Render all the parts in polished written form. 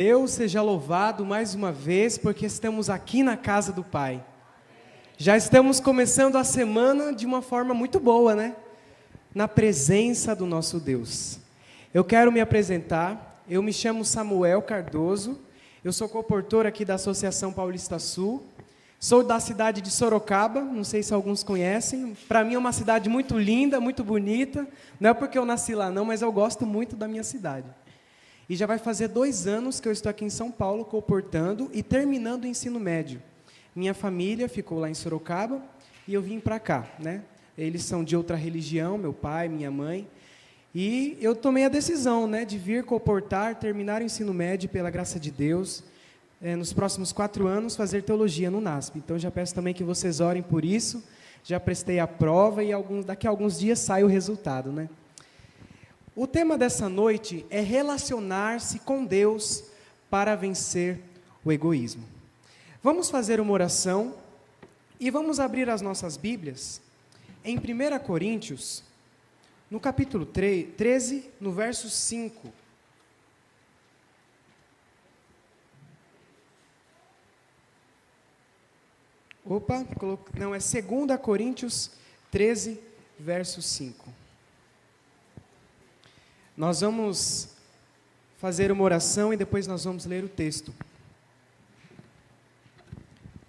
Deus seja louvado mais uma vez, porque estamos aqui na casa do Pai. Já estamos começando a semana de uma forma muito boa, né? Na presença do nosso Deus. Eu quero me apresentar, eu me chamo Samuel Cardoso, eu sou comportor aqui da Associação Paulista Sul, sou da cidade de Sorocaba, não sei se alguns conhecem, para mim é uma cidade muito linda, muito bonita, não é porque eu nasci lá não, mas eu gosto muito da minha cidade. E já vai fazer 2 anos que eu estou aqui em São Paulo, comportando e terminando o ensino médio. Minha família ficou lá em Sorocaba e eu vim para cá, né? Eles são de outra religião, meu pai, minha mãe. E eu tomei a decisão, né, de vir comportar, terminar o ensino médio pela graça de Deus, nos próximos 4 anos fazer teologia no NASP. Então já peço também que vocês orem por isso. Já prestei a prova e daqui a alguns dias sai o resultado, né? O tema dessa noite é relacionar-se com Deus para vencer o egoísmo. Vamos fazer uma oração e vamos abrir as nossas Bíblias em 1 Coríntios, no capítulo 13, no verso 5. Não, é 2 Coríntios 13, verso 5. Nós vamos fazer uma oração e depois nós vamos ler o texto.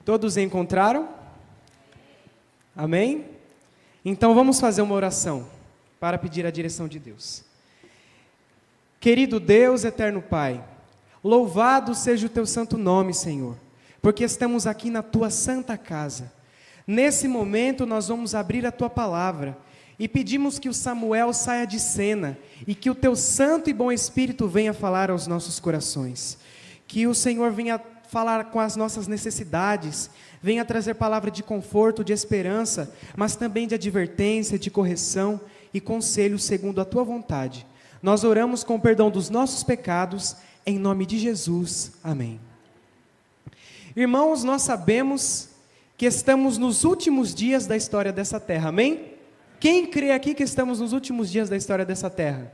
Todos encontraram? Amém? Então vamos fazer uma oração para pedir a direção de Deus. Querido Deus, eterno Pai, louvado seja o teu santo nome, Senhor, porque estamos aqui na tua santa casa. Nesse momento nós vamos abrir a tua palavra e pedimos que o Samuel saia de cena e que o teu santo e bom Espírito venha falar aos nossos corações. Que o Senhor venha falar com as nossas necessidades, venha trazer palavra de conforto, de esperança, mas também de advertência, de correção e conselho segundo a tua vontade. Nós oramos com o perdão dos nossos pecados, em nome de Jesus. Amém. Irmãos, nós sabemos que estamos nos últimos dias da história dessa terra, amém? Quem crê aqui que estamos nos últimos dias da história dessa terra?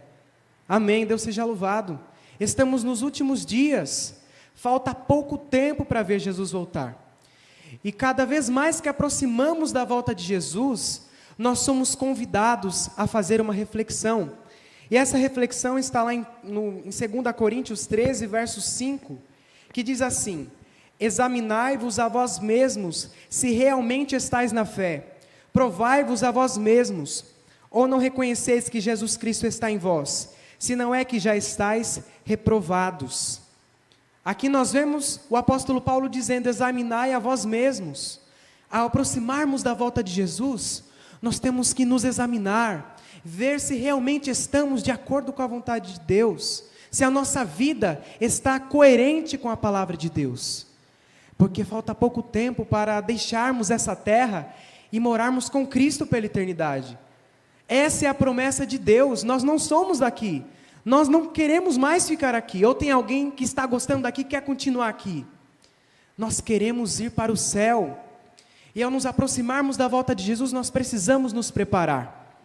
Amém, Deus seja louvado. Estamos nos últimos dias, falta pouco tempo para ver Jesus voltar. E cada vez mais que aproximamos da volta de Jesus, nós somos convidados a fazer uma reflexão. E essa reflexão está lá em 2 Coríntios 13, verso 5, que diz assim: examinai-vos a vós mesmos, se realmente estáis na fé. Provai-vos a vós mesmos, ou não reconheceis que Jesus Cristo está em vós, se não é que já estáis reprovados. Aqui nós vemos o apóstolo Paulo dizendo: examinai a vós mesmos. Ao aproximarmos da volta de Jesus, nós temos que nos examinar, ver se realmente estamos de acordo com a vontade de Deus, se a nossa vida está coerente com a palavra de Deus, porque falta pouco tempo para deixarmos essa terra e morarmos com Cristo pela eternidade. Essa é a promessa de Deus. Nós não somos daqui, nós não queremos mais ficar aqui, ou tem alguém que está gostando daqui e quer continuar aqui. Nós queremos ir para o céu, e ao nos aproximarmos da volta de Jesus, nós precisamos nos preparar.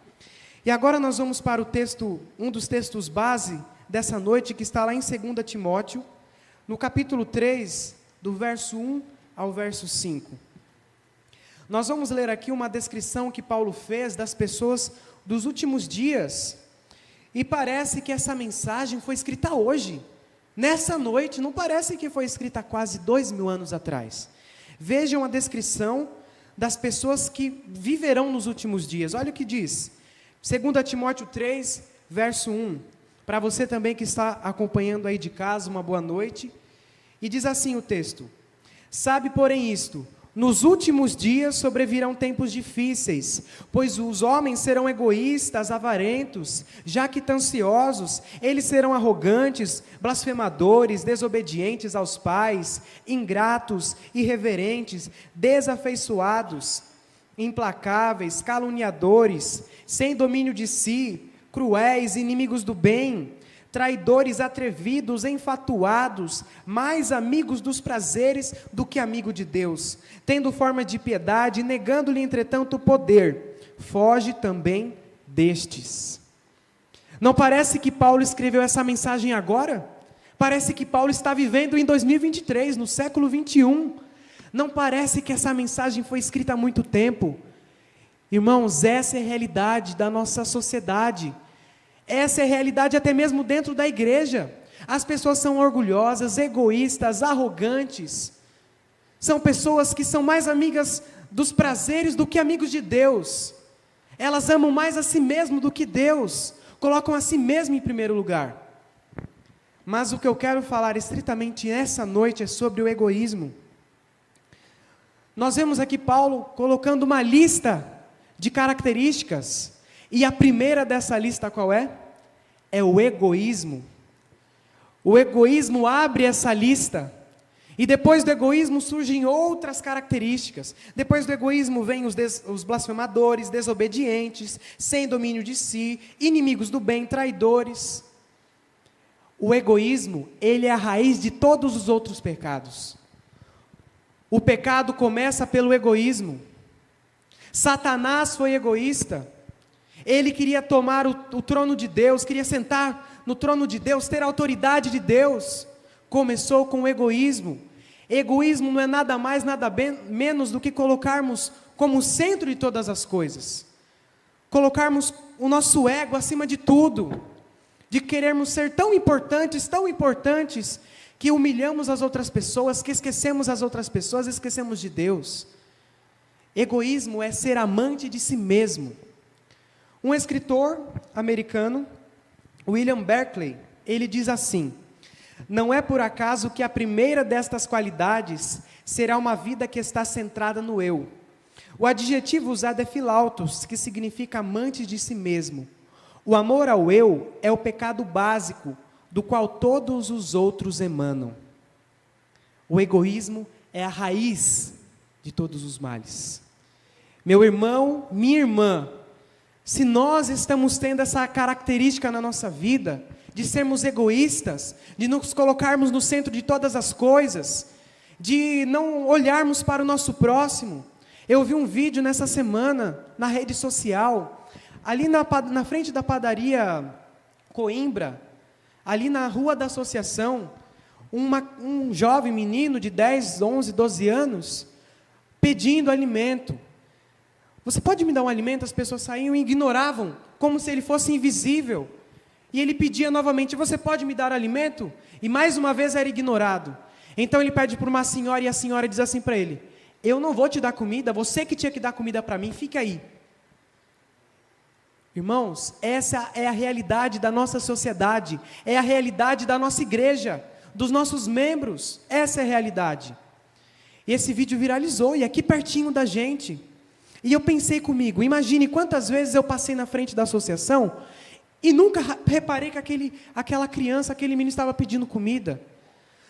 E agora nós vamos para o texto, um dos textos base dessa noite, que está lá em 2 Timóteo, no capítulo 3, do verso 1 ao verso 5. Nós vamos ler aqui uma descrição que Paulo fez das pessoas dos últimos dias, e parece que essa mensagem foi escrita hoje, nessa noite, não parece que foi escrita há quase 2000 anos atrás. Vejam a descrição das pessoas que viverão nos últimos dias. Olha o que diz, 2 Timóteo 3, verso 1, para você também que está acompanhando aí de casa, uma boa noite, e diz assim o texto: sabe, porém, isto, nos últimos dias sobrevirão tempos difíceis, pois os homens serão egoístas, avarentos, jactanciosos, eles serão arrogantes, blasfemadores, desobedientes aos pais, ingratos, irreverentes, desafeiçoados, implacáveis, caluniadores, sem domínio de si, cruéis, inimigos do bem, traidores, atrevidos, enfatuados, mais amigos dos prazeres do que amigo de Deus, tendo forma de piedade, negando-lhe entretanto o poder. Foge também destes. Não parece que Paulo escreveu essa mensagem agora? Parece que Paulo está vivendo em 2023, no século 21. Não parece que essa mensagem foi escrita há muito tempo. Irmãos, essa é a realidade da nossa sociedade. Essa é a realidade até mesmo dentro da igreja. As pessoas são orgulhosas, egoístas, arrogantes. São pessoas que são mais amigas dos prazeres do que amigos de Deus. Elas amam mais a si mesmo do que Deus. Colocam a si mesmo em primeiro lugar. Mas o que eu quero falar estritamente essa noite é sobre o egoísmo. Nós vemos aqui Paulo colocando uma lista de características. E a primeira dessa lista qual é? É o egoísmo. O egoísmo abre essa lista. E depois do egoísmo surgem outras características. Depois do egoísmo vêm os blasfemadores, desobedientes, sem domínio de si, inimigos do bem, traidores. O egoísmo, ele é a raiz de todos os outros pecados. O pecado começa pelo egoísmo. Satanás foi egoísta. Ele queria tomar o trono de Deus, queria sentar no trono de Deus, ter a autoridade de Deus. Começou com o egoísmo. Egoísmo não é nada mais, nada menos do que colocarmos como centro de todas as coisas. Colocarmos o nosso ego acima de tudo. De querermos ser tão importantes, que humilhamos as outras pessoas, que esquecemos as outras pessoas, esquecemos de Deus. Egoísmo é ser amante de si mesmo. Um escritor americano, William Berkeley, ele diz assim: não é por acaso que a primeira destas qualidades será uma vida que está centrada no eu. O adjetivo usado é philautos, que significa amante de si mesmo. O amor ao eu é o pecado básico, do qual todos os outros emanam. O egoísmo é a raiz de todos os males. Meu irmão, minha irmã, se nós estamos tendo essa característica na nossa vida, de sermos egoístas, de nos colocarmos no centro de todas as coisas, de não olharmos para o nosso próximo. Eu vi um vídeo nessa semana, na rede social, ali na frente da padaria Coimbra, ali na rua da associação, um jovem menino de 10, 11, 12 anos, pedindo alimento. Você pode me dar um alimento? As pessoas saíam e ignoravam, como se ele fosse invisível. E ele pedia novamente: você pode me dar alimento? E mais uma vez era ignorado. Então ele pede para uma senhora, e a senhora diz assim para ele: eu não vou te dar comida, você que tinha que dar comida para mim, fica aí. Irmãos, essa é a realidade da nossa sociedade, é a realidade da nossa igreja, dos nossos membros, essa é a realidade. E esse vídeo viralizou, e aqui pertinho da gente. E eu pensei comigo, imagine quantas vezes eu passei na frente da associação e nunca reparei que aquela criança, aquele menino estava pedindo comida.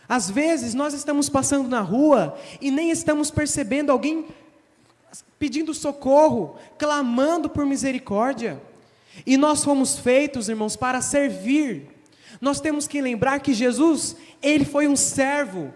Às vezes nós estamos passando na rua e nem estamos percebendo alguém pedindo socorro, clamando por misericórdia. E nós fomos feitos, irmãos, para servir. Nós temos que lembrar que Jesus, Ele foi um servo,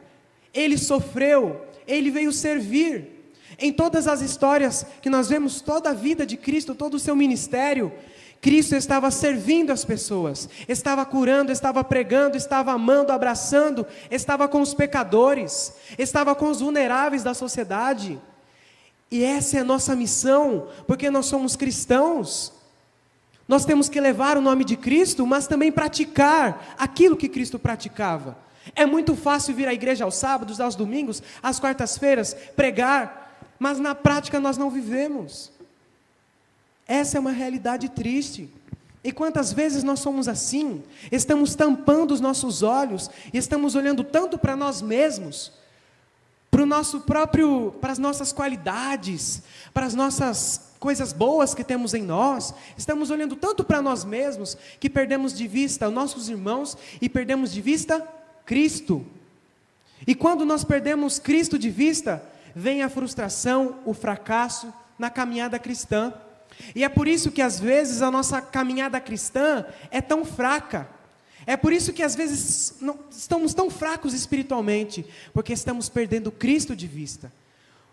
Ele sofreu, Ele veio servir. Em todas as histórias que nós vemos, toda a vida de Cristo, todo o seu ministério, Cristo estava servindo as pessoas, estava curando, estava pregando, estava amando, abraçando, estava com os pecadores, estava com os vulneráveis da sociedade. E essa é a nossa missão, porque nós somos cristãos. Nós temos que levar o nome de Cristo, mas também praticar aquilo que Cristo praticava. É muito fácil vir à igreja aos sábados, aos domingos, às quartas-feiras, pregar, mas na prática nós não vivemos. Essa é uma realidade triste. E quantas vezes nós somos assim? Estamos tampando os nossos olhos, e estamos olhando tanto para nós mesmos, para o nosso próprio, para as nossas qualidades, para as nossas coisas boas que temos em nós. Estamos olhando tanto para nós mesmos, que perdemos de vista os nossos irmãos, e perdemos de vista Cristo. E quando nós perdemos Cristo de vista, vem a frustração, o fracasso na caminhada cristã. E é por isso que às vezes a nossa caminhada cristã é tão fraca. É por isso que às vezes estamos tão fracos espiritualmente, porque estamos perdendo Cristo de vista.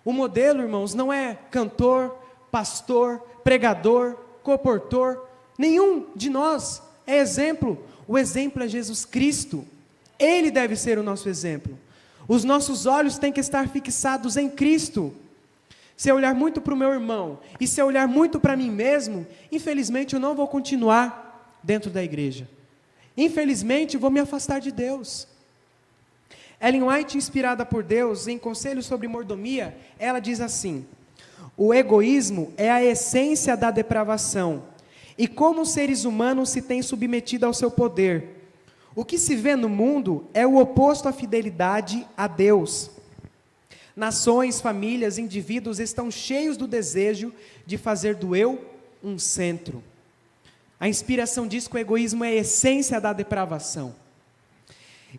O modelo, irmãos, não é cantor, pastor, pregador, comportor. Nenhum de nós é exemplo. O exemplo é Jesus Cristo. Ele deve ser o nosso exemplo. Os nossos olhos têm que estar fixados em Cristo. Se eu olhar muito para o meu irmão, e se eu olhar muito para mim mesmo, infelizmente eu não vou continuar dentro da igreja. Infelizmente eu vou me afastar de Deus. Ellen White, inspirada por Deus, em Conselhos sobre Mordomia, ela diz assim: o egoísmo é a essência da depravação, e como os seres humanos se têm submetido ao seu poder. O que se vê no mundo é o oposto à fidelidade a Deus. Nações, famílias, indivíduos estão cheios do desejo de fazer do eu um centro. A inspiração diz que o egoísmo é a essência da depravação.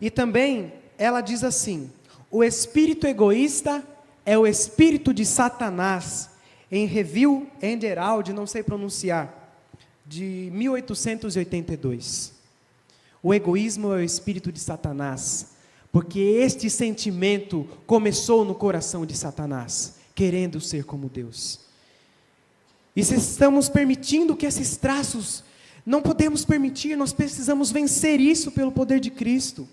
E também ela diz assim: o espírito egoísta é o espírito de Satanás, em Review and Herald, não sei pronunciar, de 1882. O egoísmo é o espírito de Satanás, porque este sentimento começou no coração de Satanás, querendo ser como Deus. E se estamos permitindo que esses traços, não podemos permitir, nós precisamos vencer isso pelo poder de Cristo.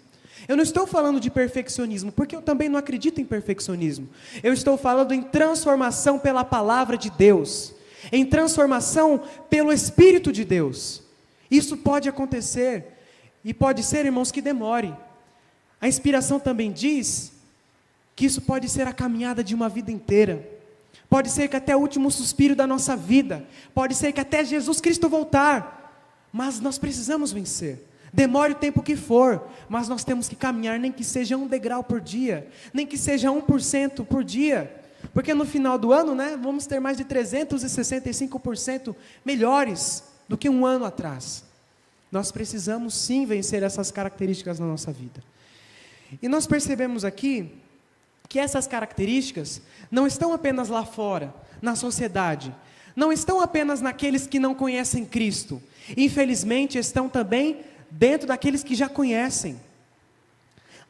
Eu não estou falando de perfeccionismo, porque eu também não acredito em perfeccionismo. Eu estou falando em transformação pela palavra de Deus, em transformação pelo Espírito de Deus. Isso pode acontecer, e pode ser, irmãos, que demore. A inspiração também diz que isso pode ser a caminhada de uma vida inteira. Pode ser que até o último suspiro da nossa vida. Pode ser que até Jesus Cristo voltar. Mas nós precisamos vencer. Demore o tempo que for, mas nós temos que caminhar, nem que seja 1 degrau por dia, nem que seja 1% por dia. Porque no final do ano, vamos ter mais de 365% melhores do que um ano atrás. Nós precisamos sim vencer essas características na nossa vida. E nós percebemos aqui que essas características não estão apenas lá fora, na sociedade, não estão apenas naqueles que não conhecem Cristo, infelizmente estão também dentro daqueles que já conhecem.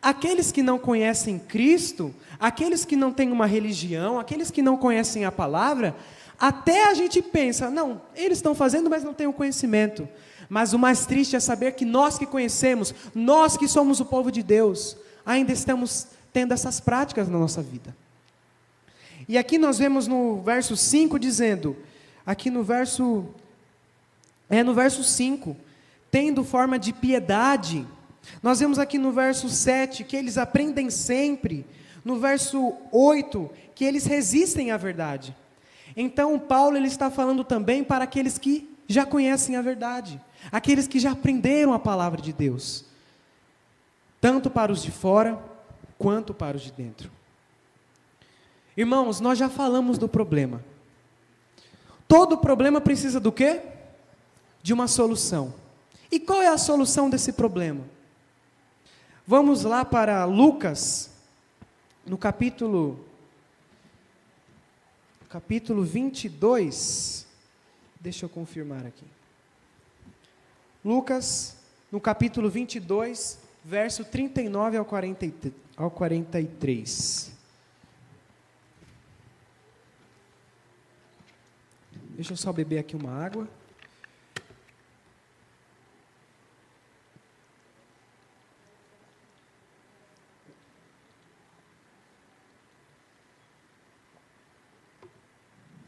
Aqueles que não conhecem Cristo, aqueles que não têm uma religião, aqueles que não conhecem a palavra, até a gente pensa, não, eles estão fazendo, mas não têm o conhecimento. Mas o mais triste é saber que nós que conhecemos, nós que somos o povo de Deus, ainda estamos tendo essas práticas na nossa vida. E aqui nós vemos no verso 5 dizendo, aqui no verso 5, tendo forma de piedade. Nós vemos aqui no verso 7 que eles aprendem sempre, no verso 8 que eles resistem à verdade. Então Paulo ele está falando também para aqueles que já conhecem a verdade, aqueles que já aprenderam a palavra de Deus, tanto para os de fora, quanto para os de dentro. Irmãos, nós já falamos do problema. Todo problema precisa do quê? De uma solução. E qual é a solução desse problema? Vamos lá para Lucas, no capítulo 22, deixa eu confirmar aqui. Lucas, no capítulo 22, verso 39 ao 43. Deixa eu só beber aqui uma água.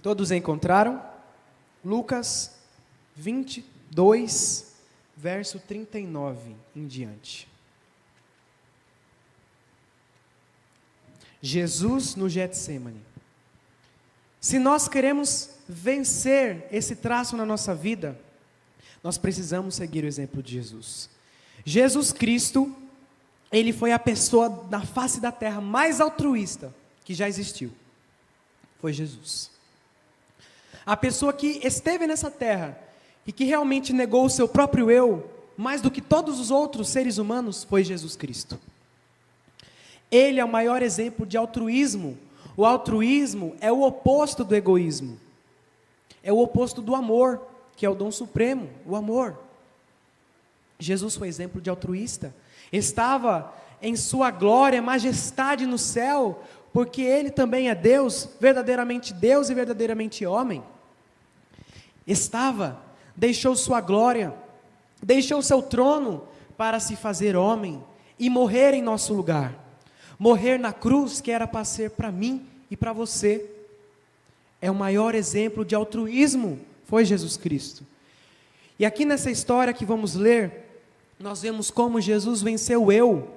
Todos encontraram? Lucas 22, verso 39 em diante. Jesus no Getsêmani. Se nós queremos vencer esse traço na nossa vida, nós precisamos seguir o exemplo de Jesus. Jesus Cristo, Ele foi a pessoa na face da terra mais altruísta que já existiu. Foi Jesus. A pessoa que esteve nessa terra e que realmente negou o seu próprio eu, mais do que todos os outros seres humanos, foi Jesus Cristo. Ele é o maior exemplo de altruísmo. O altruísmo é o oposto do egoísmo. É o oposto do amor, que é o dom supremo, o amor. Jesus foi exemplo de altruísta. Estava em sua glória, majestade no céu, porque Ele também é Deus e verdadeiramente homem. Deixou sua glória, deixou seu trono para se fazer homem, e morrer em nosso lugar. Morrer na cruz, que era para ser para mim e para você. É o maior exemplo de altruísmo, foi Jesus Cristo. E aqui nessa história que vamos ler, nós vemos como Jesus venceu o eu.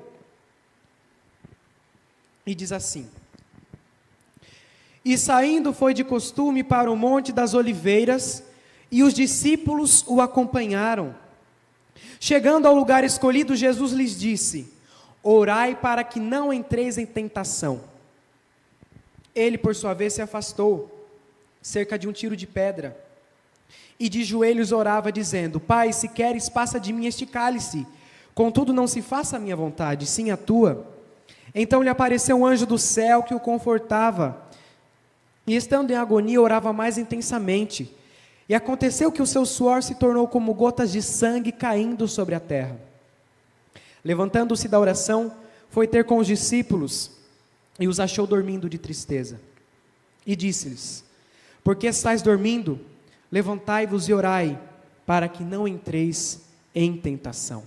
E diz assim: e saindo foi de costume para o Monte das Oliveiras, e os discípulos o acompanharam. Chegando ao lugar escolhido, Jesus lhes disse: orai para que não entreis em tentação. Ele, por sua vez, se afastou, cerca de um tiro de pedra, e de joelhos orava, dizendo: Pai, se queres, passa de mim este cálice, contudo não se faça a minha vontade, sim a tua. Então lhe apareceu um anjo do céu que o confortava, e estando em agonia orava mais intensamente, e aconteceu que o seu suor se tornou como gotas de sangue caindo sobre a terra. Levantando-se da oração, foi ter com os discípulos, e os achou dormindo de tristeza, e disse-lhes: por que estáis dormindo? Levantai-vos e orai, para que não entreis em tentação.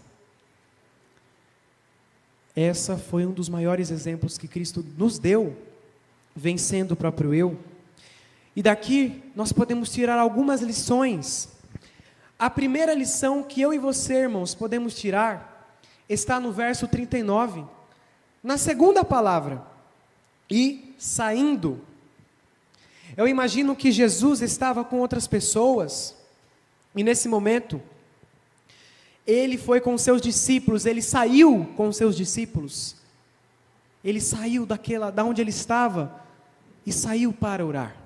Essa foi um dos maiores exemplos que Cristo nos deu, vencendo o próprio eu. E daqui nós podemos tirar algumas lições. A primeira lição que eu e você, irmãos, podemos tirar, está no verso 39, na segunda palavra: e saindo. Eu imagino que Jesus estava com outras pessoas, e nesse momento, ele foi com seus discípulos, ele saiu com seus discípulos, ele saiu da onde ele estava, e saiu para orar.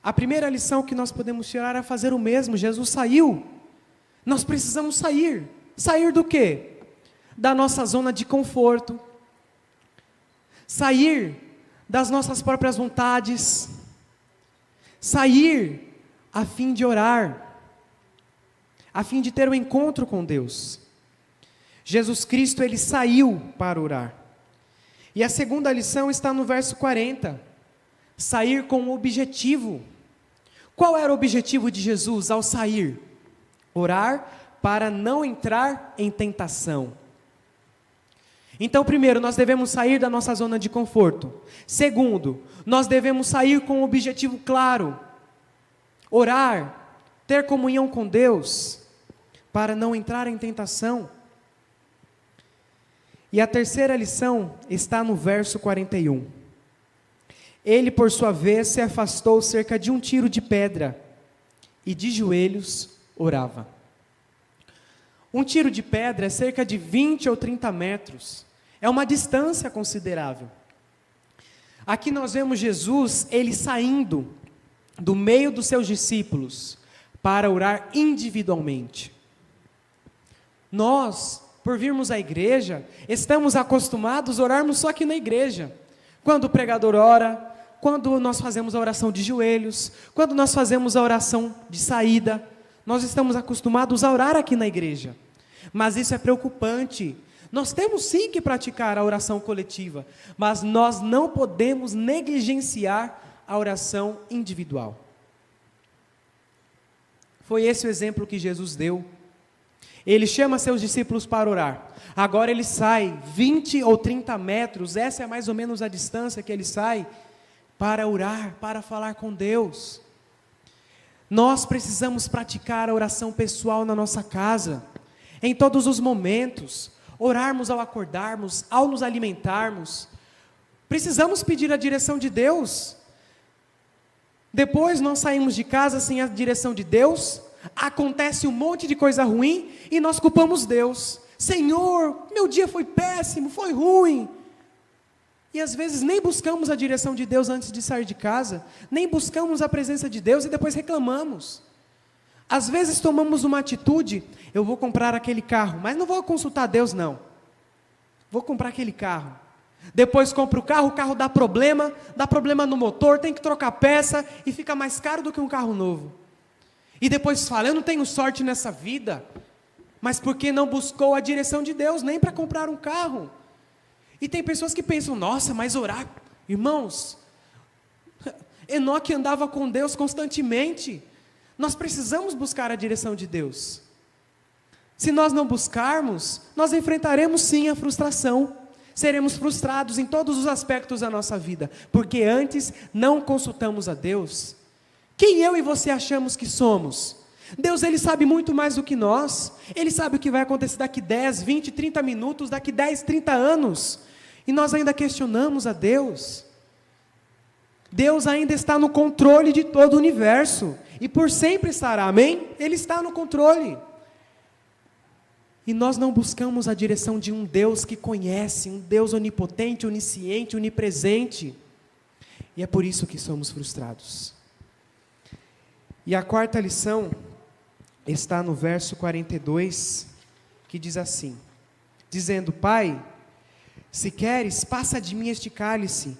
A primeira lição que nós podemos tirar é fazer o mesmo. Jesus saiu, nós precisamos sair. Sair do quê? Da nossa zona de conforto, sair das nossas próprias vontades, sair a fim de orar, a fim de ter um encontro com Deus. Jesus Cristo, ele saiu para orar. E a segunda lição está no verso 40, sair com um objetivo. Qual era o objetivo de Jesus ao sair? Orar para não entrar em tentação. Então, primeiro, nós devemos sair da nossa zona de conforto. Segundo, nós devemos sair com um objetivo claro. Orar, ter comunhão com Deus, para não entrar em tentação. E a terceira lição está no verso 41. Ele, por sua vez, se afastou cerca de um tiro de pedra, e de joelhos orava. Um tiro de pedra é cerca de 20 ou 30 metros. É uma distância considerável. Aqui nós vemos Jesus, ele saindo do meio dos seus discípulos para orar individualmente. Nós, por virmos à igreja, estamos acostumados a orarmos só aqui na igreja. Quando o pregador ora, quando nós fazemos a oração de joelhos, quando nós fazemos a oração de saída, nós estamos acostumados a orar aqui na igreja. Mas isso é preocupante. Nós temos sim que praticar a oração coletiva, mas nós não podemos negligenciar a oração individual. Foi esse o exemplo que Jesus deu. Ele chama seus discípulos para orar. Agora ele sai 20 ou 30 metros, essa é mais ou menos a distância que ele sai, para orar, para falar com Deus. Nós precisamos praticar a oração pessoal na nossa casa, em todos os momentos. Orarmos ao acordarmos, ao nos alimentarmos. Precisamos pedir a direção de Deus. Depois nós saímos de casa sem a direção de Deus, acontece um monte de coisa ruim e nós culpamos Deus. Senhor, meu dia foi péssimo, foi ruim. E às vezes nem buscamos a direção de Deus antes de sair de casa, nem buscamos a presença de Deus e depois reclamamos. Às vezes tomamos uma atitude: eu vou comprar aquele carro, mas não vou consultar Deus não. Vou comprar aquele carro. Depois compro o carro dá problema no motor, tem que trocar peça e fica mais caro do que um carro novo. E depois fala: eu não tenho sorte nessa vida, mas porque não buscou a direção de Deus, nem para comprar um carro. E tem pessoas que pensam: nossa, mas orar, irmãos, Enoque andava com Deus constantemente. Nós precisamos buscar a direção de Deus. Se nós não buscarmos, nós enfrentaremos sim a frustração. Seremos frustrados em todos os aspectos da nossa vida, porque antes não consultamos a Deus. Quem eu e você achamos que somos? Deus, Ele sabe muito mais do que nós. Ele sabe o que vai acontecer daqui 10, 20, 30 minutos, daqui 10, 30 anos. E nós ainda questionamos a Deus. Deus ainda está no controle de todo o universo. E por sempre estará, amém? Ele está no controle. E nós não buscamos a direção de um Deus que conhece, um Deus onipotente, onisciente, onipresente. E é por isso que somos frustrados. E a quarta lição está no verso 42, que diz assim, dizendo: Pai, se queres, passa de mim este cálice,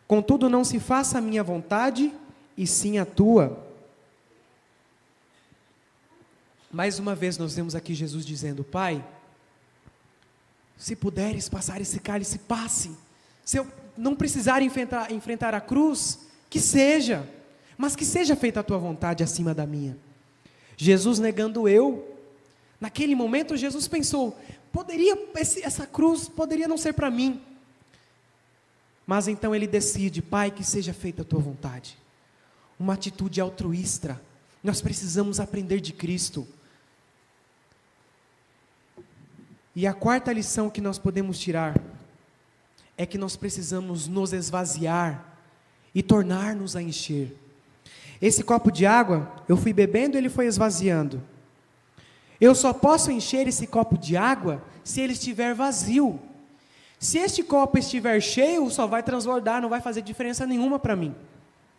contudo não se faça a minha vontade, e sim a tua. Mais uma vez nós vemos aqui Jesus dizendo: Pai, se puderes passar esse cálice, passe. Se eu não precisar enfrentar a cruz, que seja, mas que seja feita a tua vontade acima da minha. Jesus negando eu, naquele momento Jesus pensou, essa cruz poderia não ser para mim. Mas então ele decide: Pai, que seja feita a tua vontade. Uma atitude altruísta. Nós precisamos aprender de Cristo. E a quarta lição que nós podemos tirar é que nós precisamos nos esvaziar e tornar-nos a encher. Esse copo de água, eu fui bebendo e ele foi esvaziando. Eu só posso encher esse copo de água se ele estiver vazio. Se este copo estiver cheio, só vai transbordar, não vai fazer diferença nenhuma para mim.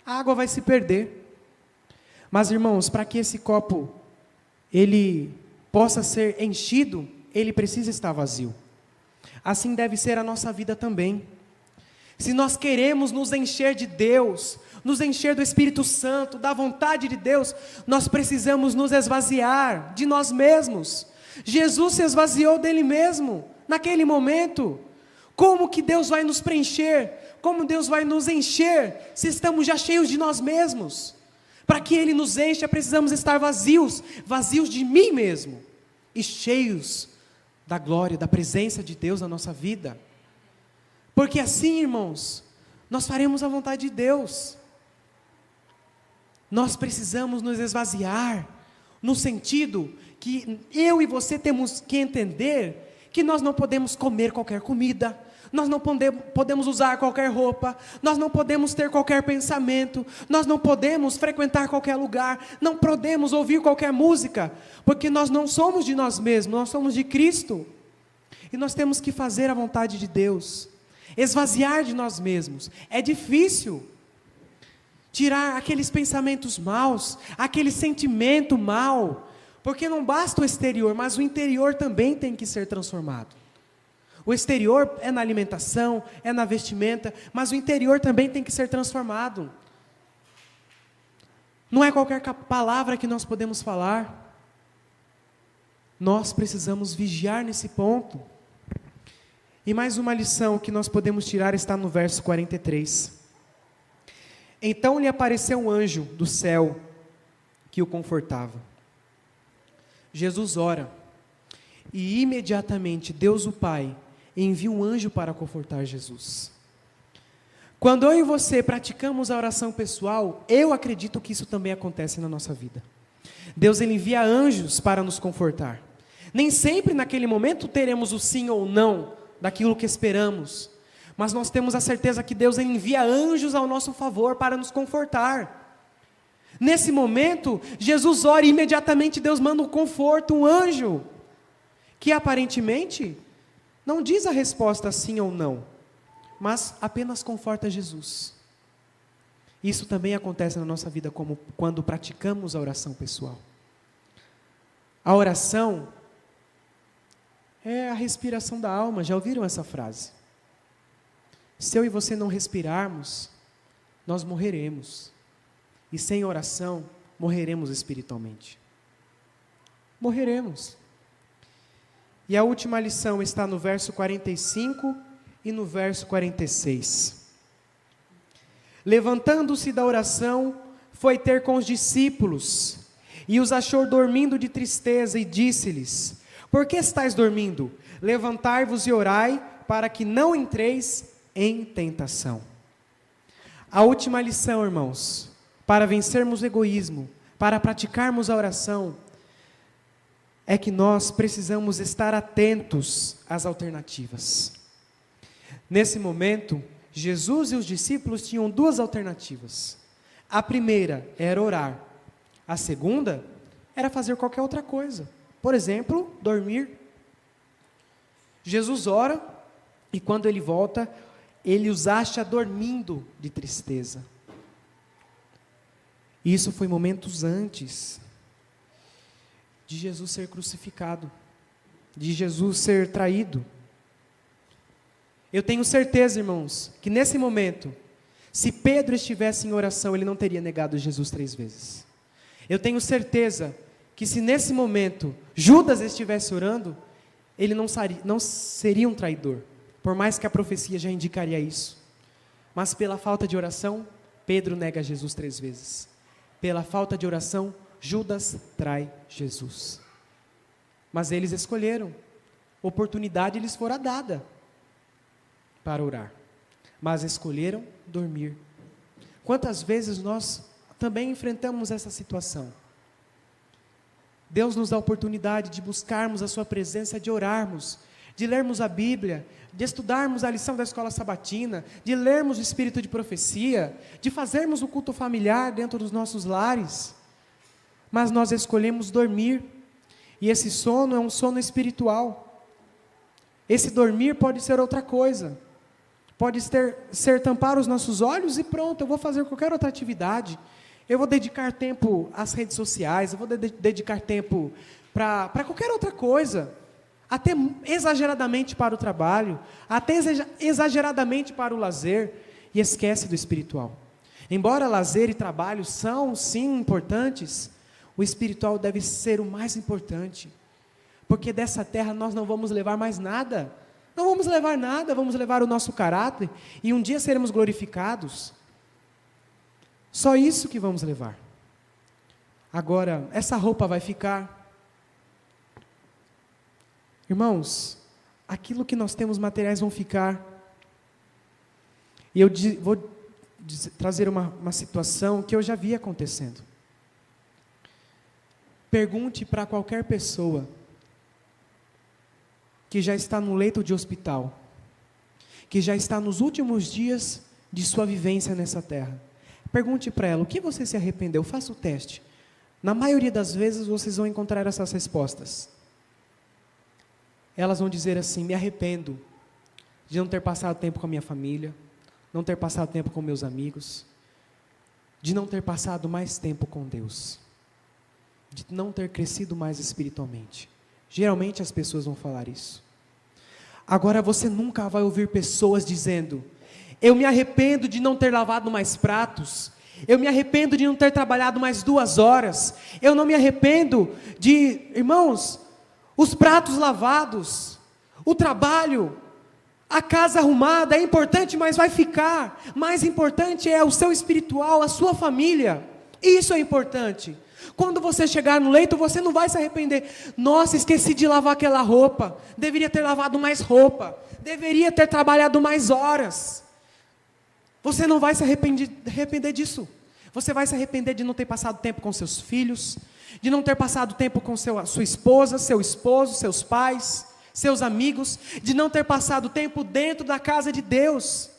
A água vai se perder. Mas, irmãos, para que esse copo ele possa ser enchido, ele precisa estar vazio. Assim deve ser a nossa vida também. Se nós queremos nos encher de Deus, nos encher do Espírito Santo, da vontade de Deus, nós precisamos nos esvaziar de nós mesmos. Jesus se esvaziou dele mesmo, naquele momento. Como que Deus vai nos preencher? Como Deus vai nos encher, se estamos já cheios de nós mesmos? Para que Ele nos encha, precisamos estar vazios, vazios de mim mesmo, e cheios da glória, da presença de Deus na nossa vida. Porque assim, irmãos, nós faremos a vontade de Deus. Nós precisamos nos esvaziar, no sentido que eu e você temos que entender que nós não podemos comer qualquer comida, nós não podemos usar qualquer roupa, nós não podemos ter qualquer pensamento, nós não podemos frequentar qualquer lugar, não podemos ouvir qualquer música, porque nós não somos de nós mesmos, nós somos de Cristo. E nós temos que fazer a vontade de Deus, esvaziar de nós mesmos. É difícil tirar aqueles pensamentos maus, aquele sentimento mau, porque não basta o exterior, mas o interior também tem que ser transformado. O exterior é na alimentação, é na vestimenta, mas o interior também tem que ser transformado. Não é qualquer palavra que nós podemos falar. Nós precisamos vigiar nesse ponto. E mais uma lição que nós podemos tirar está no verso 43. Então lhe apareceu um anjo do céu que o confortava. Jesus ora, e imediatamente Deus o Pai envia um anjo para confortar Jesus. Quando eu e você praticamos a oração pessoal, eu acredito que isso também acontece na nossa vida. Deus ele envia anjos para nos confortar. Nem sempre naquele momento teremos o sim ou não daquilo que esperamos, mas nós temos a certeza que Deus ele envia anjos ao nosso favor para nos confortar. Nesse momento, Jesus ora e imediatamente Deus manda um conforto, um anjo, que aparentemente não diz a resposta sim ou não, mas apenas conforta Jesus. Isso também acontece na nossa vida como quando praticamos a oração pessoal. A oração é a respiração da alma, já ouviram essa frase? Se eu e você não respirarmos, nós morreremos. E sem oração, morreremos espiritualmente. Morreremos. E a última lição está no verso 45 e no verso 46. Levantando-se da oração, foi ter com os discípulos, e os achou dormindo de tristeza, e disse-lhes: Por que estáis dormindo? Levantai-vos e orai, para que não entreis em tentação. A última lição, irmãos, para vencermos o egoísmo, para praticarmos a oração, é que nós precisamos estar atentos às alternativas. Nesse momento, Jesus e os discípulos tinham duas alternativas. A primeira era orar. A segunda era fazer qualquer outra coisa. Por exemplo, dormir. Jesus ora e quando ele volta, ele os acha dormindo de tristeza. Isso foi momentos antes de Jesus ser crucificado, de Jesus ser traído. Eu tenho certeza, irmãos, que nesse momento, se Pedro estivesse em oração, ele não teria negado Jesus 3 vezes. Eu tenho certeza que se nesse momento Judas estivesse orando, ele não seria um traidor, por mais que a profecia já indicaria isso. Mas pela falta de oração, Pedro nega Jesus 3 vezes. Pela falta de oração, Judas trai Jesus. Mas eles escolheram, oportunidade lhes fora dada para orar, mas escolheram dormir. Quantas vezes nós também enfrentamos essa situação? Deus nos dá a oportunidade de buscarmos a sua presença, de orarmos, de lermos a Bíblia, de estudarmos a lição da escola sabatina, de lermos o espírito de profecia, de fazermos o culto familiar dentro dos nossos lares, mas nós escolhemos dormir, e esse sono é um sono espiritual. Esse dormir pode ser outra coisa, pode ser tampar os nossos olhos e pronto, eu vou fazer qualquer outra atividade, eu vou dedicar tempo às redes sociais, eu vou dedicar tempo para qualquer outra coisa, até exageradamente para o trabalho, até exageradamente para o lazer, e esquece do espiritual. Embora lazer e trabalho são sim importantes, o espiritual deve ser o mais importante, porque dessa terra nós não vamos levar mais nada, não vamos levar nada, vamos levar o nosso caráter, e um dia seremos glorificados, só isso que vamos levar. Agora, essa roupa vai ficar? Irmãos, aquilo que nós temos materiais vão ficar, e eu vou trazer uma situação que eu já vi acontecendo. Pergunte para qualquer pessoa que já está no leito de hospital, que já está nos últimos dias de sua vivência nessa terra. Pergunte para ela, o que você se arrependeu? Faça o teste. Na maioria das vezes vocês vão encontrar essas respostas. Elas vão dizer assim, me arrependo de não ter passado tempo com a minha família, não ter passado tempo com meus amigos, de não ter passado mais tempo com Deus, de não ter crescido mais espiritualmente. Geralmente as pessoas vão falar isso. Agora você nunca vai ouvir pessoas dizendo, eu me arrependo de não ter lavado mais pratos, eu me arrependo de não ter trabalhado mais 2 horas, eu não me arrependo de, irmãos, os pratos lavados, o trabalho, a casa arrumada, é importante, mas vai ficar, mais importante é o seu espiritual, a sua família, isso é importante. Quando você chegar no leito, você não vai se arrepender, nossa, esqueci de lavar aquela roupa, deveria ter lavado mais roupa, deveria ter trabalhado mais horas, você não vai se arrepender disso, você vai se arrepender de não ter passado tempo com seus filhos, de não ter passado tempo com sua esposa, seu esposo, seus pais, seus amigos, de não ter passado tempo dentro da casa de Deus,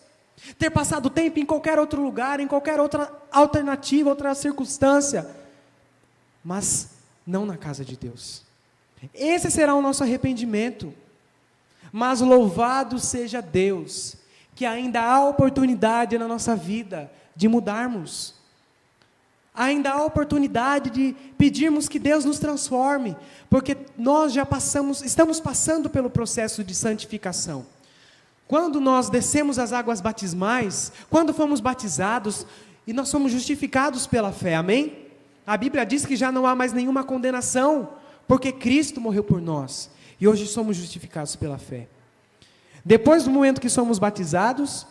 ter passado tempo em qualquer outro lugar, em qualquer outra alternativa, outra circunstância, mas não na casa de Deus. Esse será o nosso arrependimento. Mas louvado seja Deus, que ainda há oportunidade na nossa vida de mudarmos. Ainda há oportunidade de pedirmos que Deus nos transforme, porque nós estamos passando pelo processo de santificação. Quando nós descemos as águas batismais, quando fomos batizados, e nós somos justificados pela fé, amém? A Bíblia diz que já não há mais nenhuma condenação, porque Cristo morreu por nós, e hoje somos justificados pela fé. Depois do momento que somos batizados,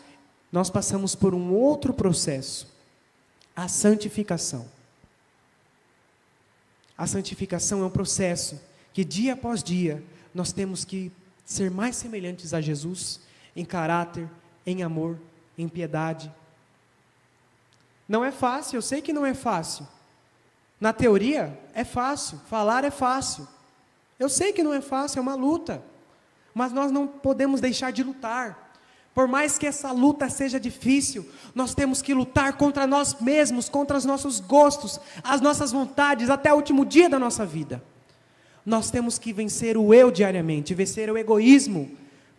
nós passamos por um outro processo, a santificação. A santificação é um processo que dia após dia nós temos que ser mais semelhantes a Jesus em caráter, em amor, em piedade. Não é fácil, eu sei que não é fácil. Na teoria é fácil, falar é fácil. Eu sei que não é fácil, é uma luta. Mas nós não podemos deixar de lutar. Por mais que essa luta seja difícil, nós temos que lutar contra nós mesmos, contra os nossos gostos, as nossas vontades, até o último dia da nossa vida. Nós temos que vencer o eu diariamente, vencer o egoísmo,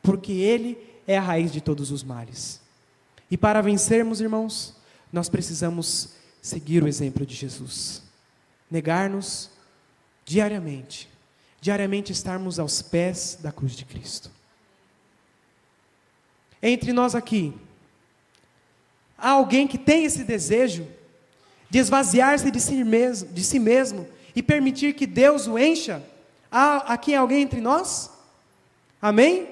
porque ele é a raiz de todos os males. E para vencermos, irmãos, nós precisamos seguir o exemplo de Jesus. Negar-nos diariamente estarmos aos pés da cruz de Cristo. Entre nós aqui, há alguém que tem esse desejo de esvaziar-se de si mesmo e permitir que Deus o encha? Há aqui alguém entre nós? Amém?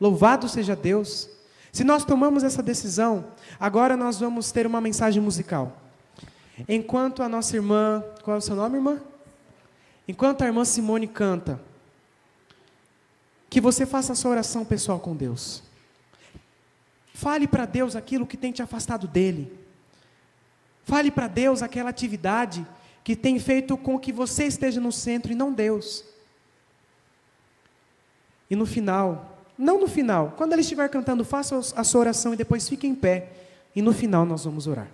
Louvado seja Deus. Se nós tomamos essa decisão, agora nós vamos ter uma mensagem musical. Enquanto a nossa irmã, qual é o seu nome, irmã? Enquanto a irmã Simone canta, que você faça a sua oração pessoal com Deus. Fale para Deus aquilo que tem te afastado dele. Fale para Deus aquela atividade que tem feito com que você esteja no centro e não Deus. E no final, não no final, quando ela estiver cantando, faça a sua oração e depois fique em pé. E no final nós vamos orar.